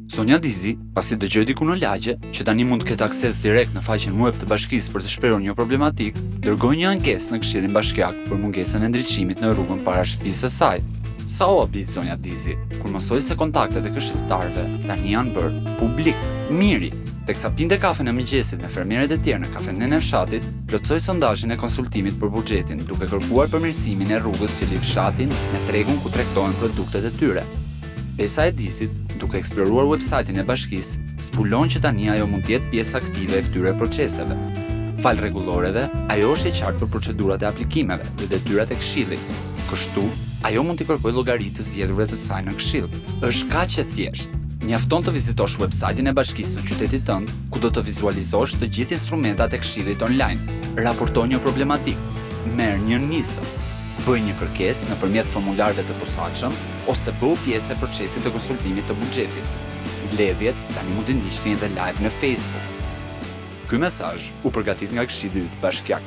Sonja Dizi, pasi dëgjoi diku në lagje që tani mund të ketë akses direkt në faqen web të bashkisë për të shprehur një problematik, dërgoi një ankesë në Këshillin Bashkiak për mungesën e ndriçimit në rrugën para shtëpisë së saj. Sa u habit Sonja Dizi kur mësoi se kontaktet e këshilltarëve tani janë bërë publik. Miri, teksa pinte kafen e mëngjesit me fermerët e tjerë në kafenen e fshatit, plotësoi sondazhin e konsultimit për buxhetin, duke kërkuar përmirësimin e rrugës që lidh fshatin me tregun ku tregtohen produktet e tyre. Besa e Dizit, duke eksploruar websajtin e bashkisë, zbulon që tani ajo mund të jetë pjesë aktive e këtyre proceseve. Fal rregulloreve, ajo është e qartë për procedurat e aplikimeve dhe detyrat e këshillit. Kështu, ajo mund t'i kërkojë llogari të zgjedhurve të saj në këshill. Është kaq e thjeshtë. Mjafton të vizitosh websajtin e bashkisë në qytetit tënd, ku do të vizualizosh të gjithë instrumentat e këshillit online. Raporto një problematik, merr një nisë, bëj një kërkesë nëpërmjet formularëve të posaçëm ose bëu pjesë e procesit të konsultimit të buxhetit. Mbledhjet tani mund të ndiqni edhe live në Facebook. Ky mesazh u përgatit nga Këshilli Yt Bashkiak.